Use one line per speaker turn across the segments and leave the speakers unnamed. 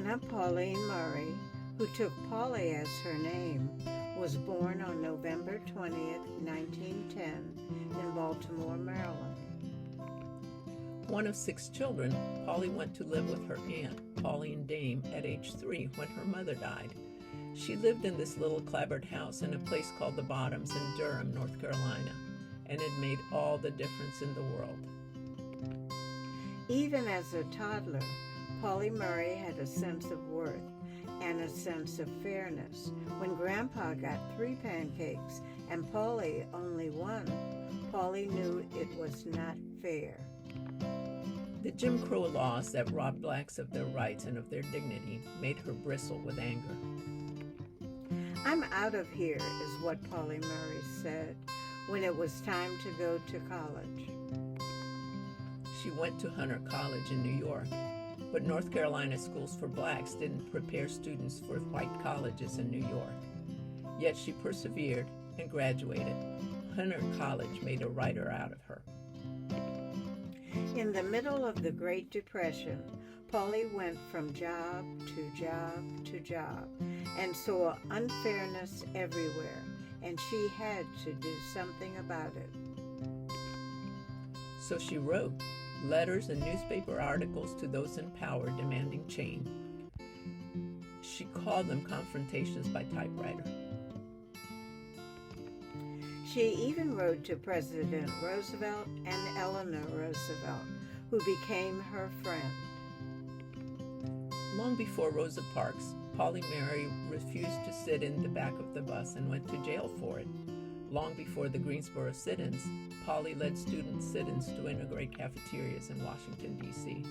Anna Pauline Murray, who took Pauli as her name, was born on November 20th, 1910, in Baltimore, Maryland.
One of 6 children, Pauli went to live with her aunt, Pauline Dame, at age 3 when her mother died. She lived in this little clapboard house in a place called the Bottoms in Durham, North Carolina, and it made all the difference in the world.
Even as a toddler, Pauli Murray had a sense of worth and a sense of fairness. When Grandpa got 3 pancakes and Pauli only 1, Pauli knew it was not fair.
The Jim Crow laws that robbed blacks of their rights and of their dignity made her bristle with anger.
"I'm out of here," is what Pauli Murray said when it was time to go to college.
She went to Hunter College in New York, but North Carolina schools for blacks didn't prepare students for white colleges in New York. Yet she persevered and graduated. Hunter College made a writer out of her.
In the middle of the Great Depression, Pauli went from job to job to job and saw unfairness everywhere, and she had to do something about it.
So she wrote letters and newspaper articles to those in power demanding change. She called them confrontations by typewriter.
She even wrote to President Roosevelt and Eleanor Roosevelt, who became her friend.
Long before Rosa Parks, Pauli Murray refused to sit in the back of the bus and went to jail for it. Long before the Greensboro sit-ins, Pauli led student sit-ins to integrate cafeterias in Washington, D.C.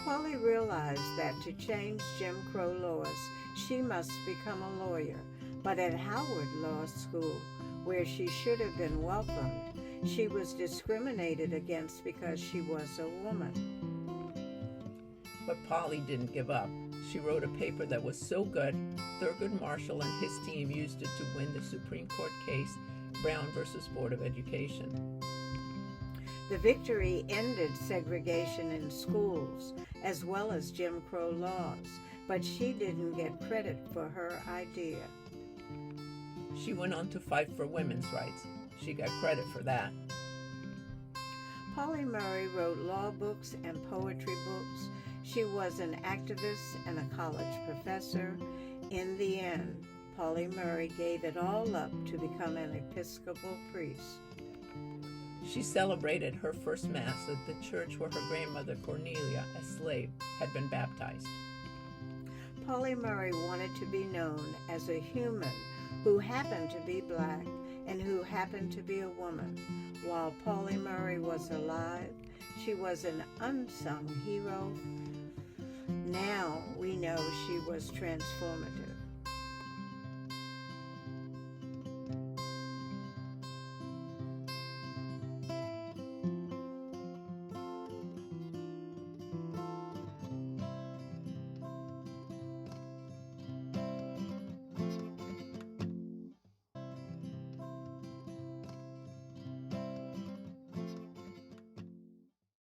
Pauli realized that to change Jim Crow laws, she must become a lawyer. But at Howard Law School, where she should have been welcomed, she was discriminated against because she was a woman.
But Pauli didn't give up. She wrote a paper that was so good, Thurgood Marshall and his team used it to win the Supreme Court case, Brown versus Board of Education.
The victory ended segregation in schools, as well as Jim Crow laws, but she didn't get credit for her idea.
She went on to fight for women's rights. She got credit for that.
Pauli Murray wrote law books and poetry books. She was an activist and a college professor. In the end, Pauli Murray gave it all up to become an Episcopal priest.
She celebrated her first Mass at the church where her grandmother Cornelia, a slave, had been baptized.
Pauli Murray wanted to be known as a human who happened to be black and who happened to be a woman. While Pauli Murray was alive, she was an unsung hero. Now we know she was transformative.